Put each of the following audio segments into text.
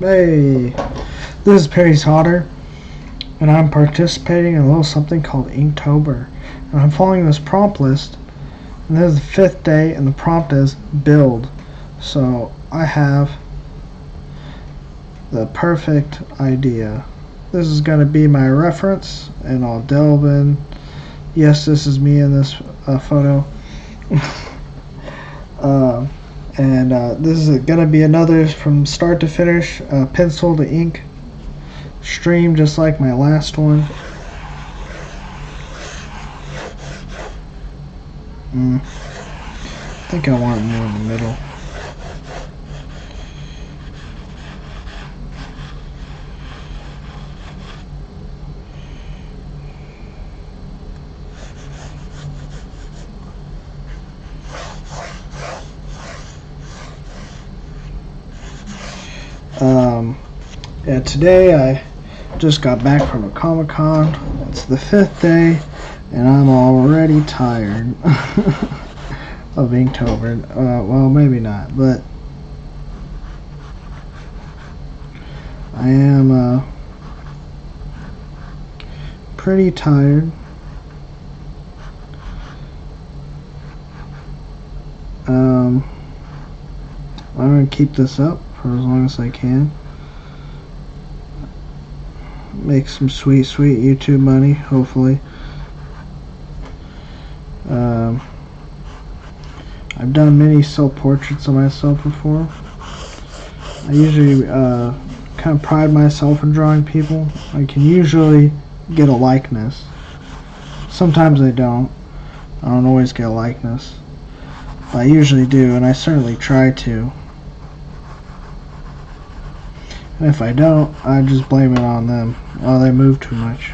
Hey, this is Perry's Hotter, and I'm participating in a little something called Inktober. And I'm following this prompt list, and this is the 5th day, and the prompt is build. So I have the perfect idea. This is going to be my reference, and I'll delve in. Yes, this is me in this photo. This is going to be another from start to finish, pencil to ink stream, just like my last one. I think I want more in the middle. Yeah, today I just got back from a Comic-Con. It's the 5th day, and I'm already tired of Inktober. Well, maybe not, but I am pretty tired. I'm going to keep this up for as long as I can. Make some sweet YouTube money, hopefully. I've done many self-portraits of myself before. I usually kind of pride myself in drawing people. I can usually get a likeness. Sometimes I don't. I don't always get a likeness. But I usually do, and I certainly try to. And if I don't, I just blame it on them. Oh, they move too much.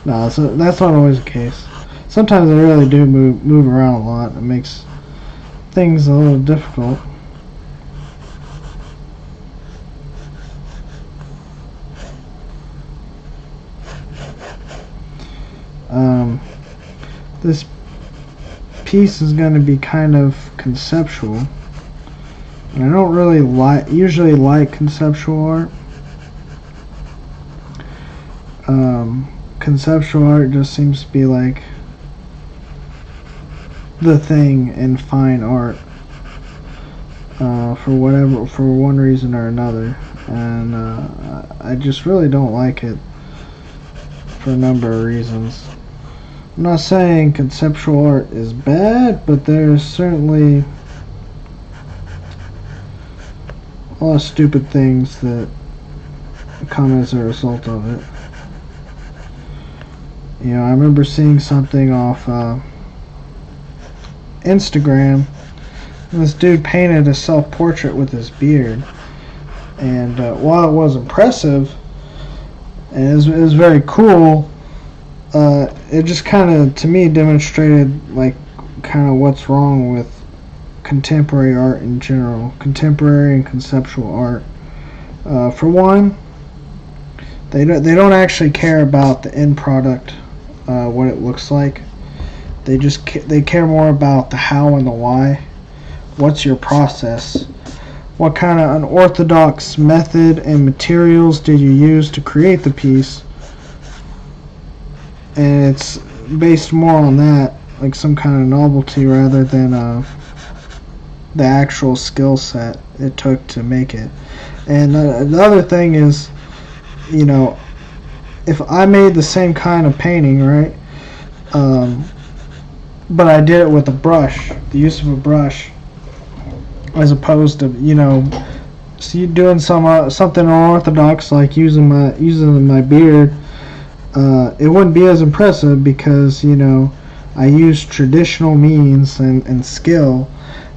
No, so that's not always the case. Sometimes they really do move around a lot. It makes things a little difficult. This piece is going to be kind of conceptual. And I don't really usually like conceptual art. Conceptual art just seems to be like the thing in fine art, for one reason or another, and I just really don't like it for a number of reasons. I'm not saying conceptual art is bad, but there's certainly a lot of stupid things that come as a result of it. You know, I remember seeing something off Instagram. This dude painted a self-portrait with his beard, and while it was impressive and it was very cool, it just kind of, to me, demonstrated like kind of what's wrong with contemporary art in general, contemporary and conceptual art. For one, they don't actually care about the end product, what it looks like. They care more about the how and the why. What's your process? What kind of unorthodox method and materials did you use to create the piece? And it's based more on that, like some kind of novelty, rather than the actual skill set it took to make it. And the other thing is, you know, if I made the same kind of painting, right, but I did it with a brush, the use of a brush, as opposed to, you know, so you doing something unorthodox like using my beard, it wouldn't be as impressive because, you know, I used traditional means and skill,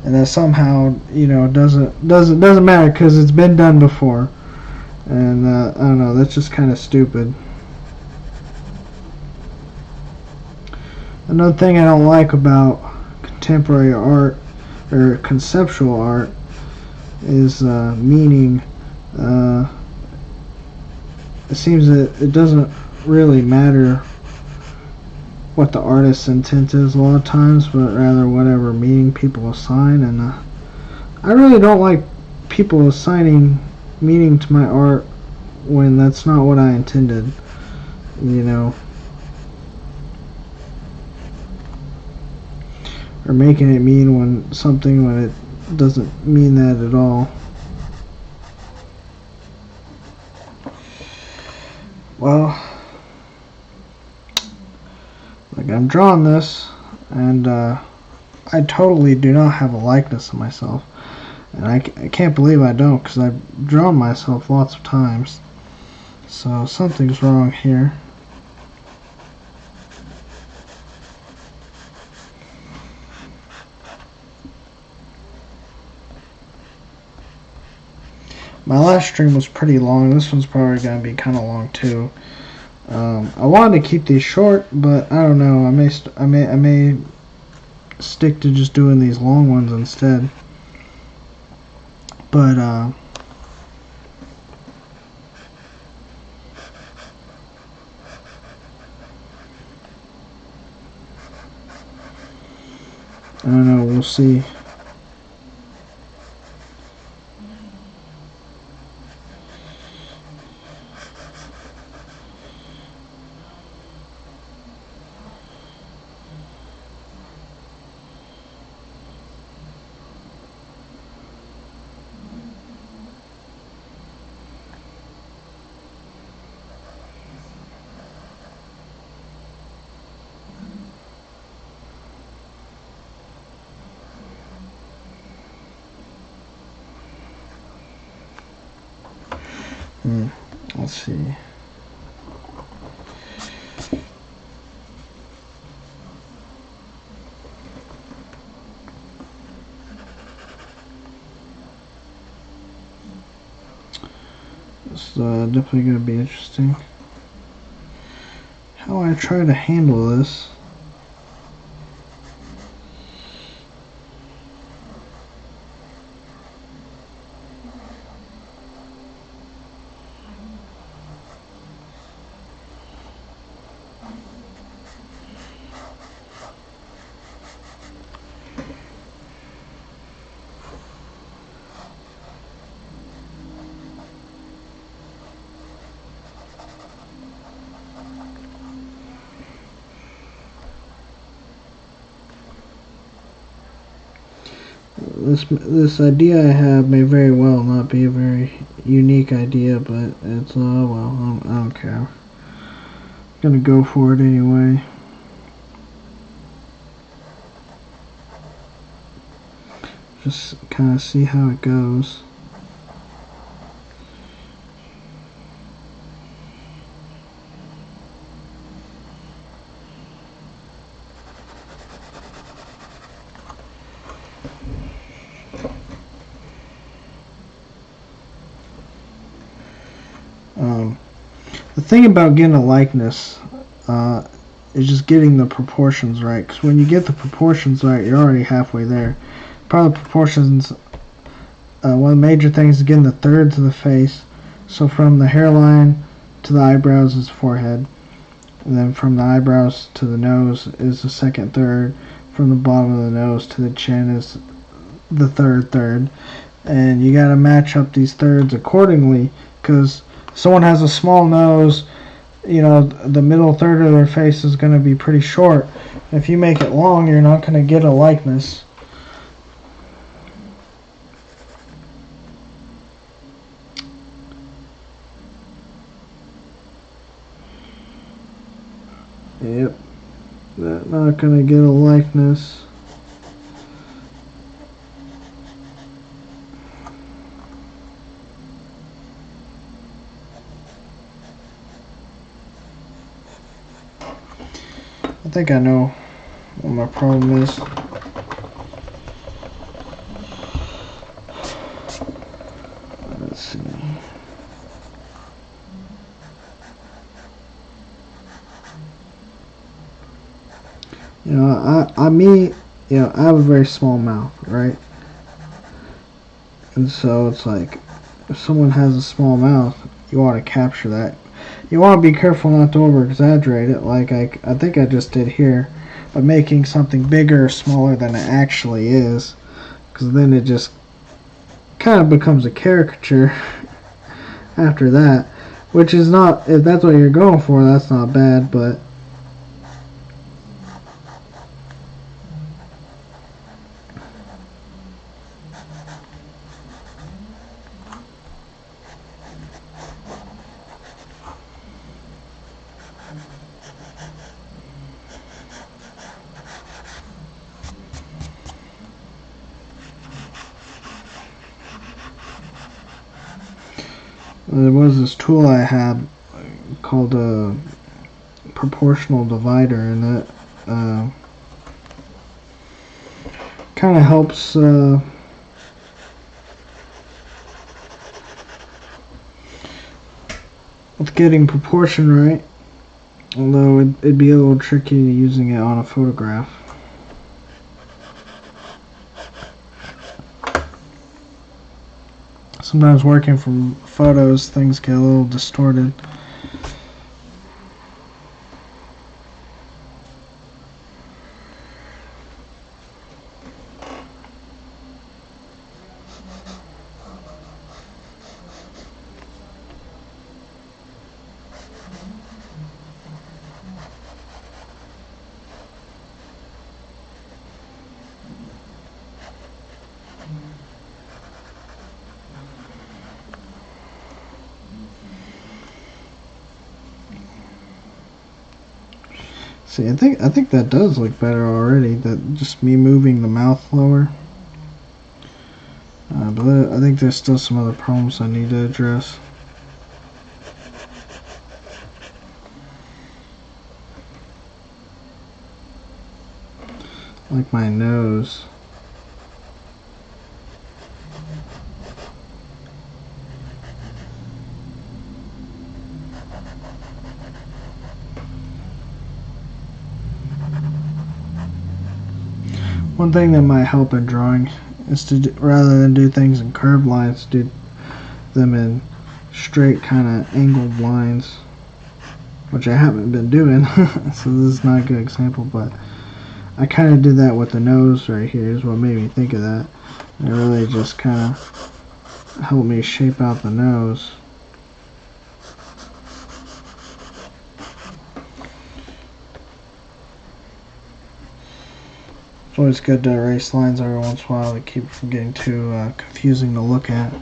and that somehow, you know, doesn't matter because it's been done before. And I don't know, that's just kind of stupid. Another thing I don't like about contemporary art or conceptual art is meaning. It seems that it doesn't really matter what the artist's intent is a lot of times, but rather whatever meaning people assign. And I really don't like people assigning meaning to my art when that's not what I intended, you know. Or making it mean when it doesn't mean that at all. Well, like I'm drawing this, and I totally do not have a likeness of myself. And I can't believe I don't, because I've drawn myself lots of times. So something's wrong here. My last stream was pretty long. This one's probably going to be kind of long too. I wanted to keep these short, but I don't know. I may stick to just doing these long ones instead. But I don't know. We'll see. Let's see. This is definitely going to be interesting. How I try to handle this. This idea I have may very well not be a very unique idea, but it's well, I don't care. I'm gonna go for it anyway. Just kind of see how it goes. The thing about getting a likeness is just getting the proportions right. Because when you get the proportions right, you're already halfway there. Part of the proportions, one of the major things is getting the thirds of the face. So from the hairline to the eyebrows is the forehead. And then from the eyebrows to the nose is the second third. From the bottom of the nose to the chin is the third. And you gotta match up these thirds accordingly, because someone has a small nose, you know, the middle third of their face is going to be pretty short. If you make it long, you're not going to get a likeness. Yep, not going to get a likeness. I think I know what my problem is. Let's see. You know, I have a very small mouth, right? And so it's like, if someone has a small mouth, you want to capture that. You want to be careful not to over exaggerate it, like I think I just did here, by making something bigger or smaller than it actually is, because then it just kind of becomes a caricature. after that, which is not, if that's what you're going for, that's not bad, but there was this tool I had called a proportional divider, and that kind of helps with getting proportion right, although it'd be a little tricky using it on a photograph. Sometimes working from photos, things get a little distorted. See, I think that does look better already. That just me moving the mouth lower. But I think there's still some other problems I need to address. Like my nose. One thing that might help in drawing is to rather than do things in curved lines, do them in straight kind of angled lines, which I haven't been doing. So this is not a good example, but I kind of did that with the nose right here is what made me think of that. It really just kind of helped me shape out the nose. It's always good to erase lines every once in a while to keep from getting too confusing to look at.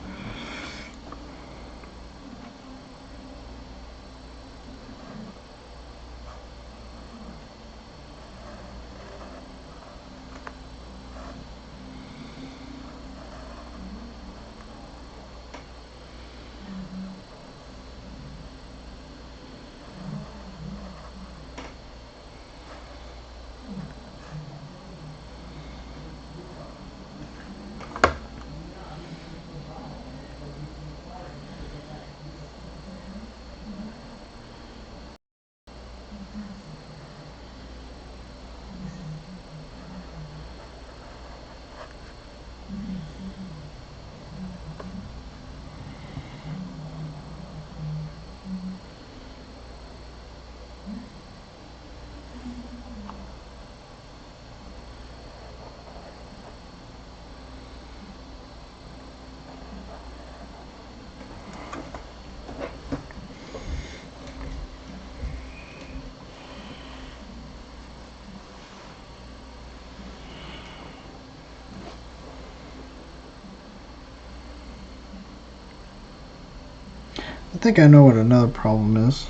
I think I know what another problem is.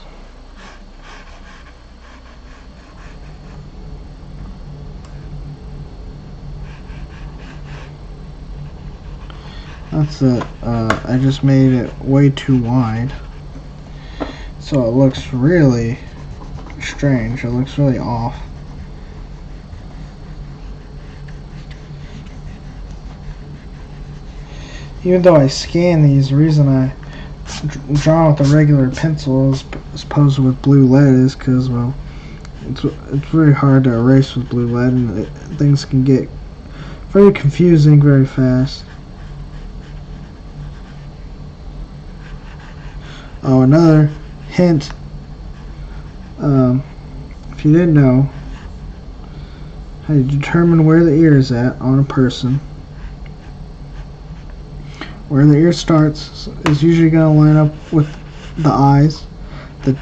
That's it. I just made it way too wide, so it looks really strange. It looks really off. Even though I scan these, the reason I draw with a regular pencil as opposed to with blue lead is because, well, it's very hard to erase with blue lead, and things can get very confusing very fast. Oh, another hint, if you didn't know, how you determine where the ear is at on a person. where the ear starts is usually going to line up with the eyes. The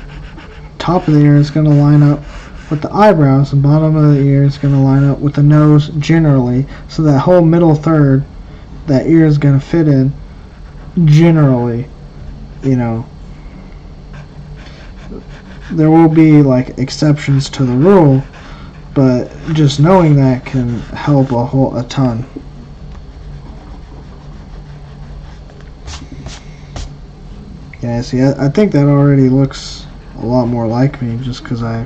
top of the ear is going to line up with the eyebrows. The bottom of the ear is going to line up with the nose generally. So that whole middle third, that ear is going to fit in generally. You know, there will be like exceptions to the rule, but just knowing that can help a ton. Yeah, see, I think that already looks a lot more like me just because I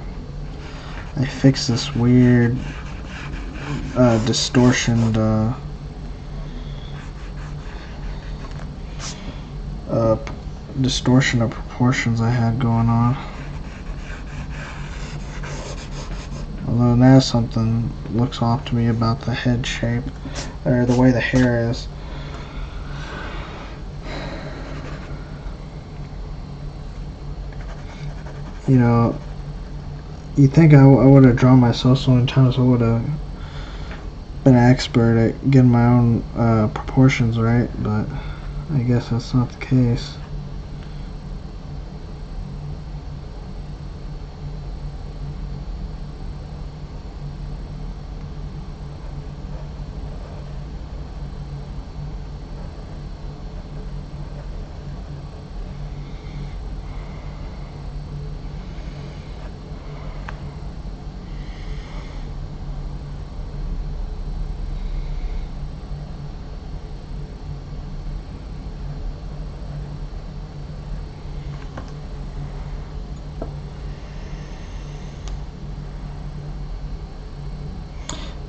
fixed this weird distortion distortion of proportions I had going on. Although now something looks off to me about the head shape, or the way the hair is. You know, you think I would have drawn myself so many times I would have been an expert at getting my own proportions right, but I guess that's not the case.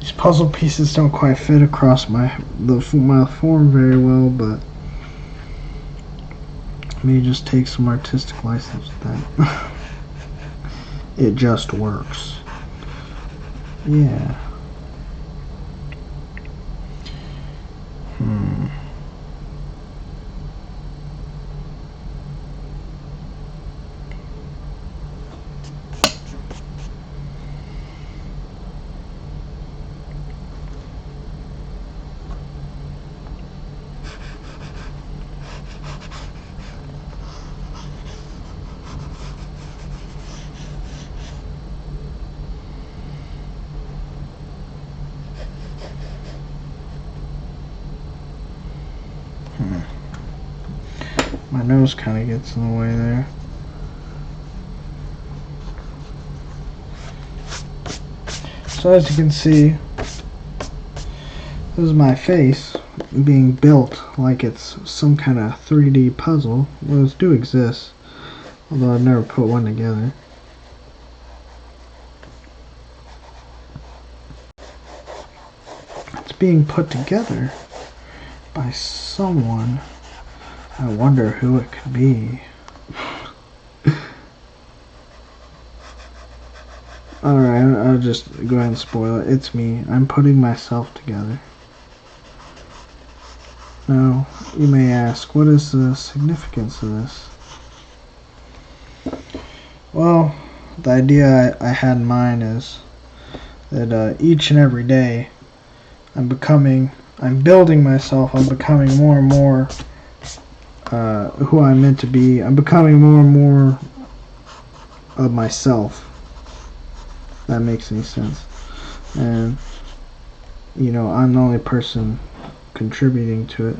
These puzzle pieces don't quite fit across my form very well, but I may just take some artistic license with that. It just works. Yeah. My nose kind of gets in the way there. So as you can see, this is my face being built like it's some kind of 3D puzzle. Those do exist, although I've never put one together. It's being put together by someone. I wonder who it could be. Alright, I'll just go ahead and spoil it. It's me. I'm putting myself together. Now, you may ask, what is the significance of this? Well, the idea I had in mind is that each and every day I'm building myself, I'm becoming more and more who I'm meant to be. I'm becoming more and more of myself. If that makes any sense. And, you know, I'm the only person contributing to it.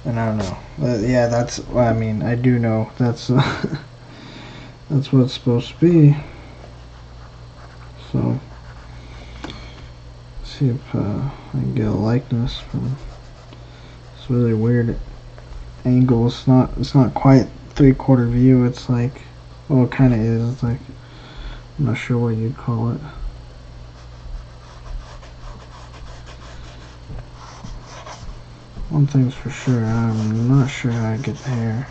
And I don't know. Yeah, that's. Well, I mean, I do know that's that's what it's supposed to be. So, let's see if I can get a likeness from this really weird angle. It's not quite 3/4 view. It's like, well, it kind of is. It's like, I'm not sure what you'd call it. One thing's for sure, I'm not sure how to get the hair.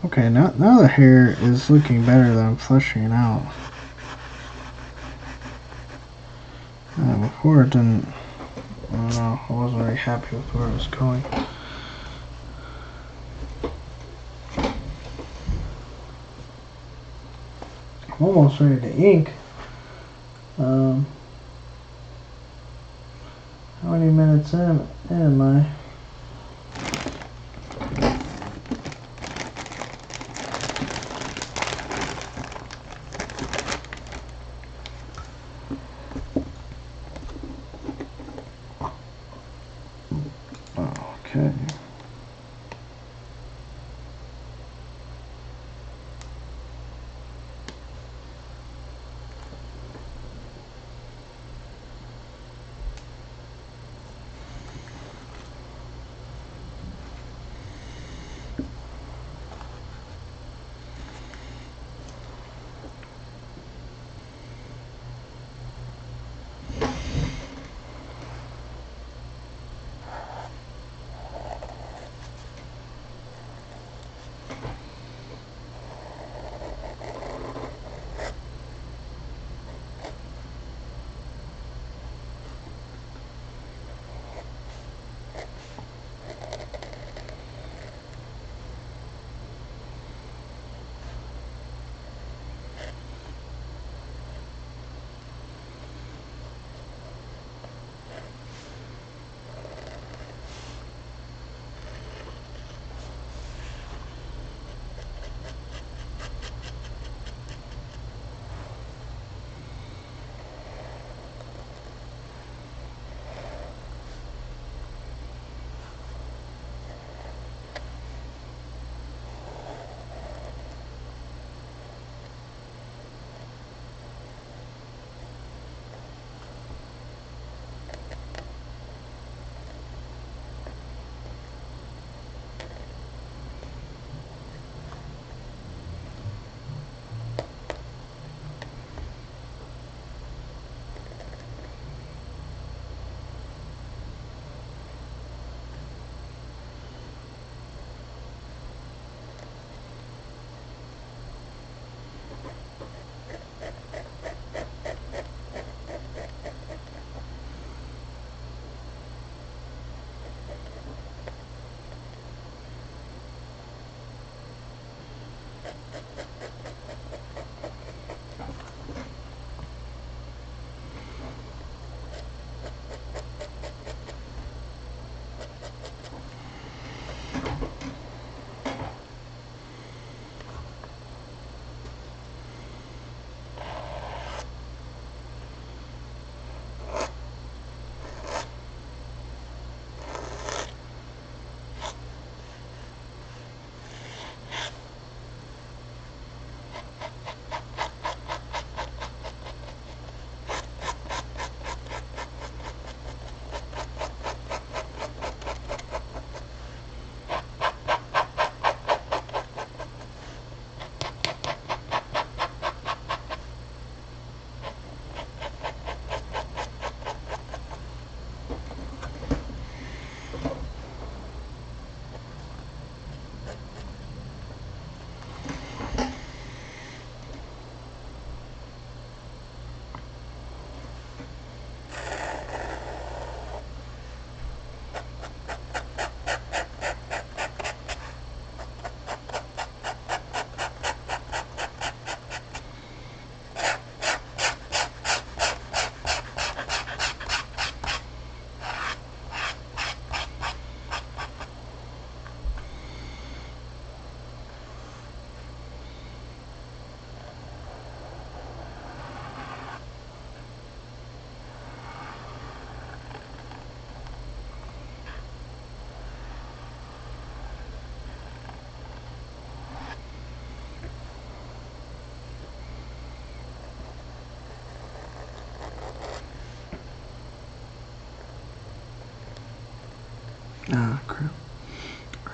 Okay, now the hair is looking better than I'm fleshing it out. Before it didn't, I don't know, I wasn't very happy with where it was going. I'm almost ready to ink. How many minutes in am I? Okay.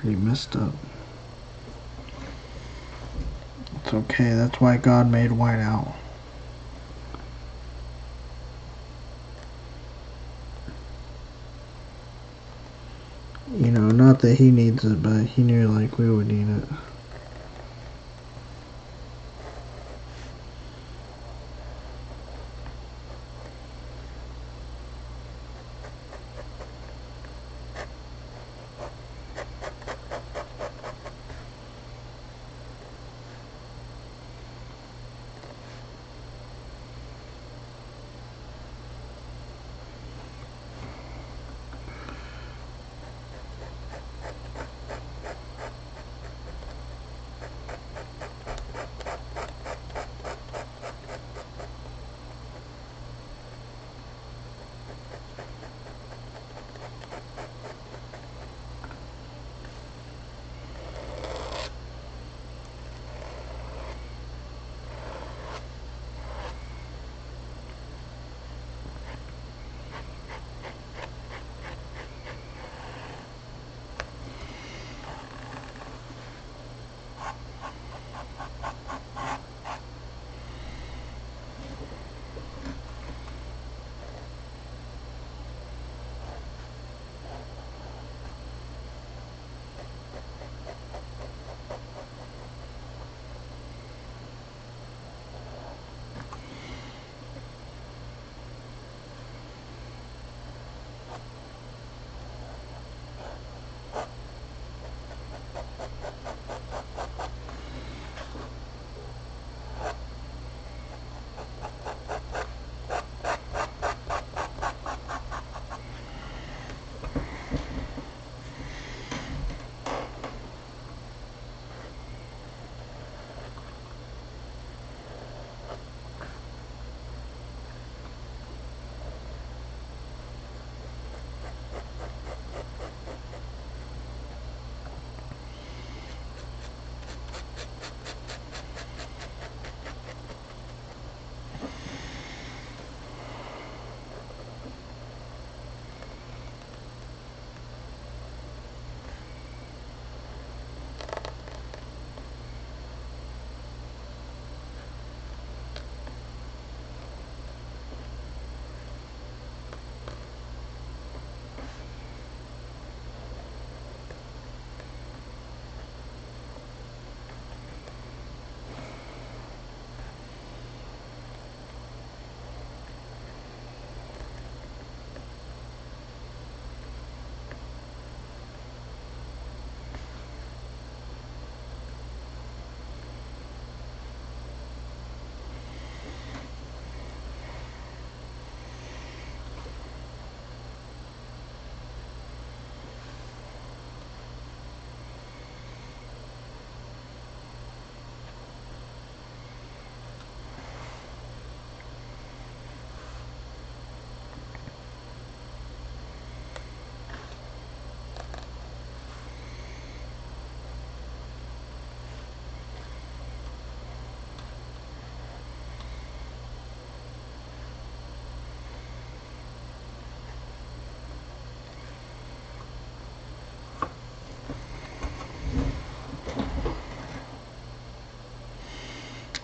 pretty messed up. It's okay, that's why God made whiteout. You know, not that he needs it, but he knew like we would need it.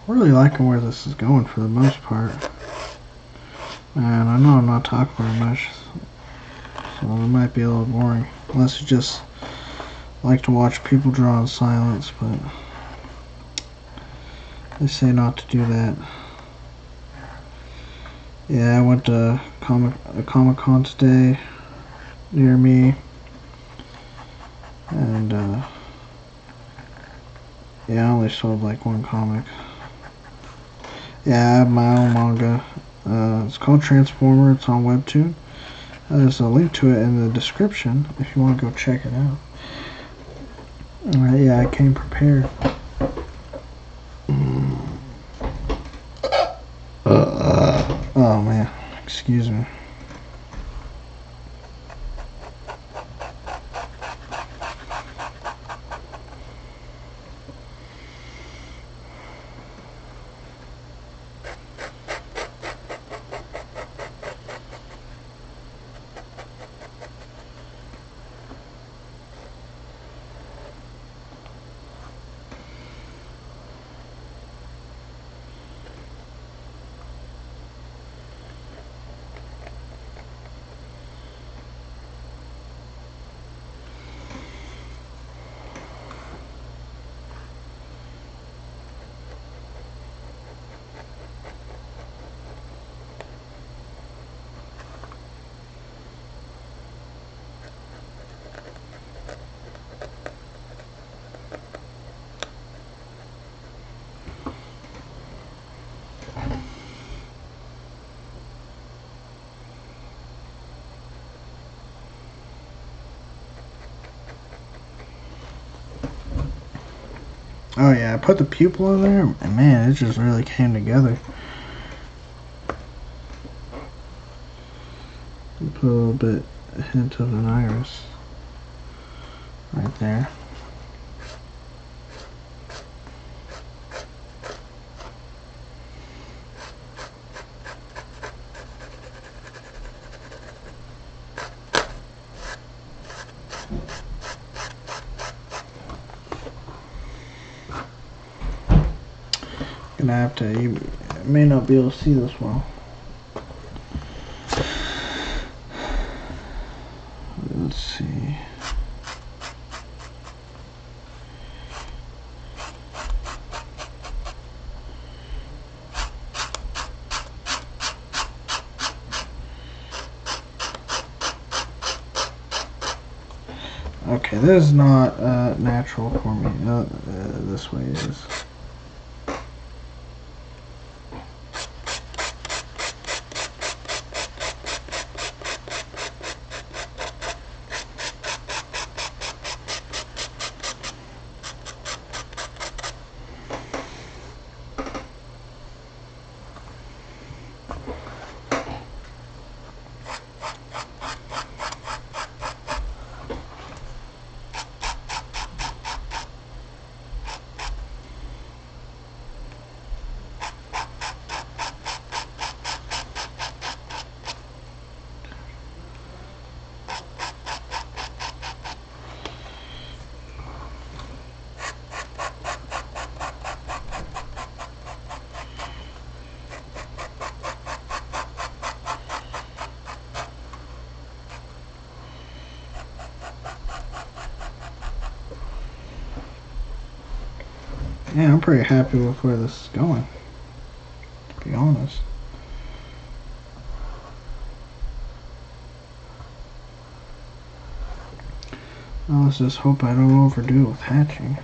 Really liking where this is going for the most part. And I know I'm not talking very much, so it might be a little boring. Unless you just like to watch people draw in silence, but they say not to do that. Yeah, I went to a Comic-Con today near me, and yeah, I only sold like one comic. Yeah, I have my own manga. It's called Transformer. It's on Webtoon. There's a link to it in the description if you want to go check it out. Alright, yeah, I came prepared. Oh man, excuse me. Oh yeah, I put the pupil in there, and man, it just really came together. Put a little bit, a hint of an iris right there. Gonna have to, you may not be able to see this well. Let's see. Okay, this is not natural for me. This way it is. Yeah, I'm pretty happy with where this is going, to be honest. Now let's just hope I don't overdo it with hatching.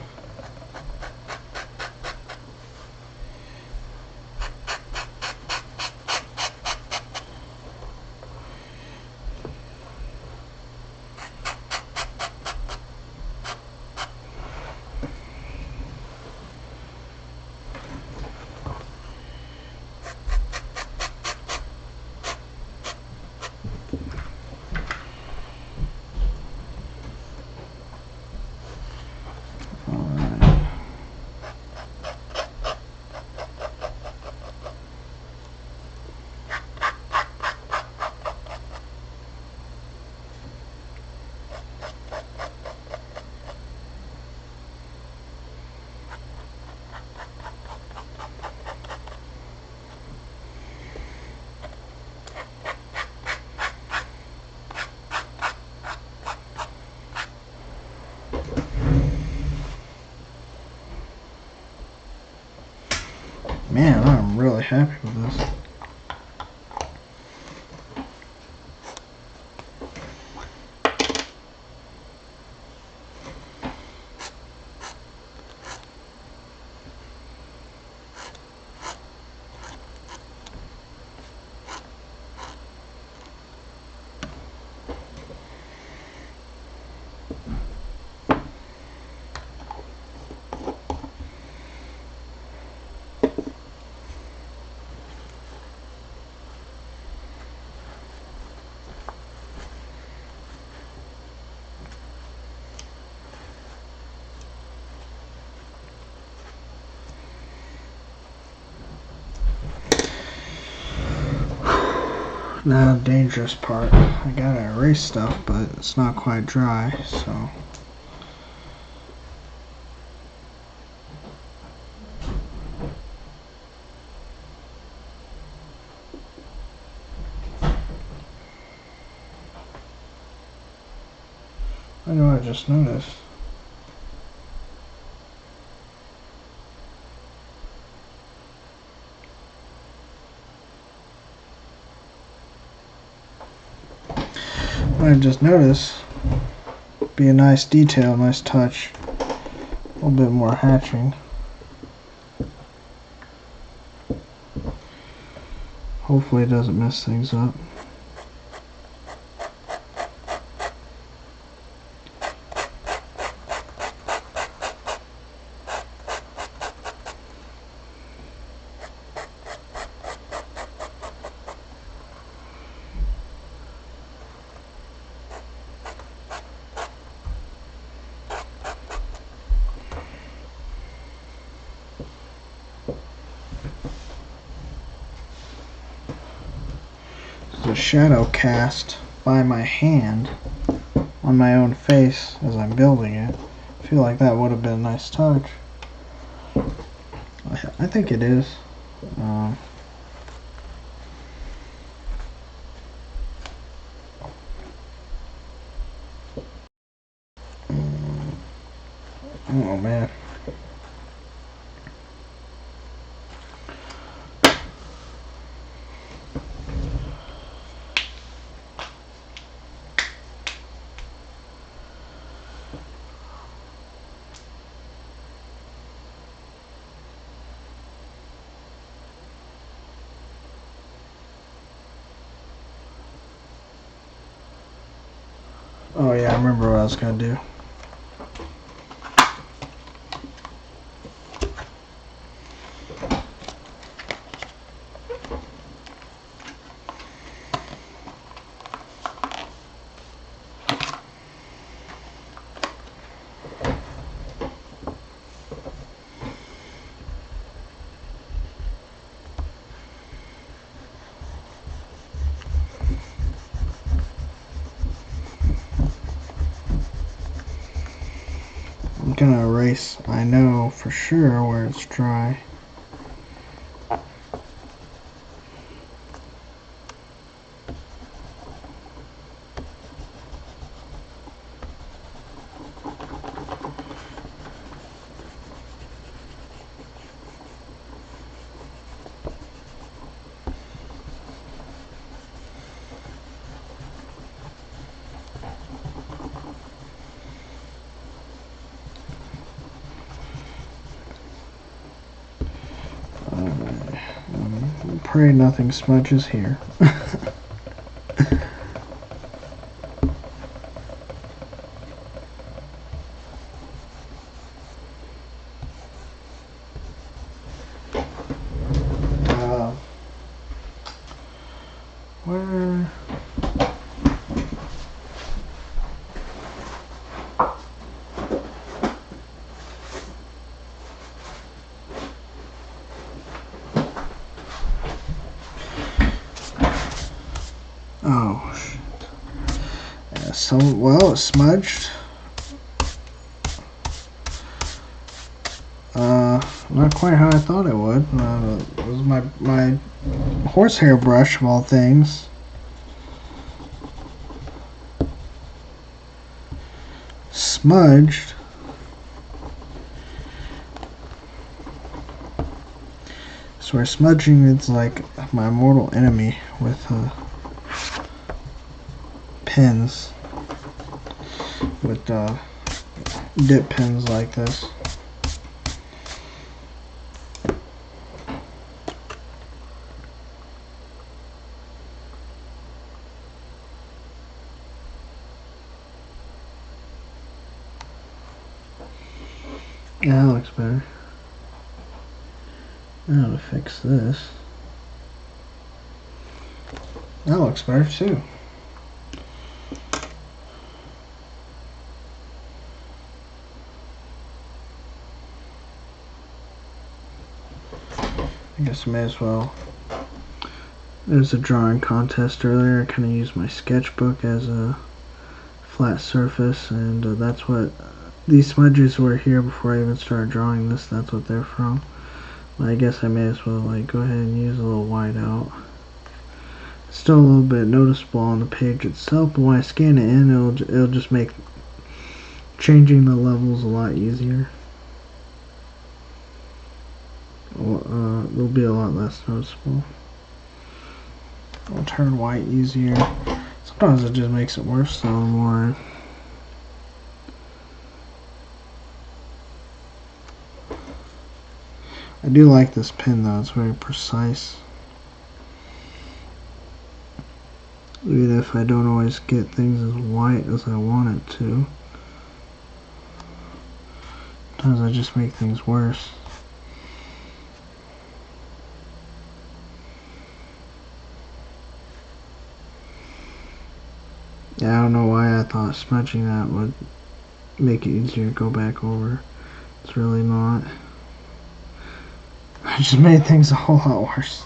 Man, I'm really happy with this. Now the dangerous part. I gotta erase stuff, but it's not quite dry, so. I know I just noticed. I just noticed, be a nice detail, nice touch, a little bit more hatching. Hopefully it doesn't mess things up. It's a shadow cast by my hand on my own face as I'm building it. I feel like that would have been a nice touch. I think it is. Oh man. Oh yeah, I remember what I was gonna do. I'm gonna erase, I know for sure where it's dry. Pray nothing smudges here. Where? Oh, shit. Yeah, so, well, it smudged. Not quite how I thought it would. It was my horsehair brush, of all things. Smudged. So smudging is like my mortal enemy with pens, with dip pens like this. Yeah, that looks better. Now to fix this. That looks better too. I guess I may as well. There's a drawing contest earlier. I kind of used my sketchbook as a flat surface, and that's what these smudges were here before I even started drawing this. That's what they're from. But I guess I may as well like go ahead and use a little white out. It's still a little bit noticeable on the page itself, but when I scan it in, it'll just make changing the levels a lot easier. It'll be a lot less noticeable. I'll turn white easier. Sometimes it just makes it worse though. More. I do like this pen though. It's very precise. Even if I don't always get things as white as I want it to. Sometimes I just make things worse. Yeah, I don't know why I thought smudging that would make it easier to go back over. It's really not. I just made things a whole lot worse.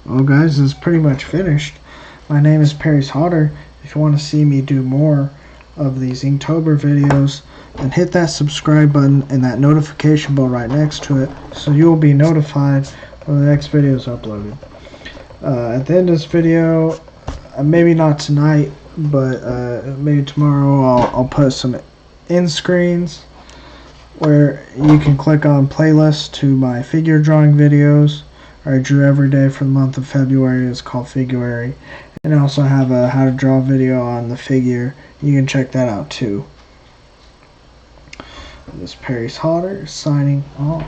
Well guys, it's pretty much finished. My name is Perry's Hotter. If you want to see me do more of these Inktober videos, then hit that subscribe button and that notification bell right next to it so you'll be notified when the next video is uploaded. At the end of this video, maybe not tonight, but maybe tomorrow, I'll put some end screens where you can click on playlists to my figure drawing videos. I drew every day for the month of February. It's called February. And I also have a how to draw video on the figure. You can check that out too. This is Perry's Hotter signing off.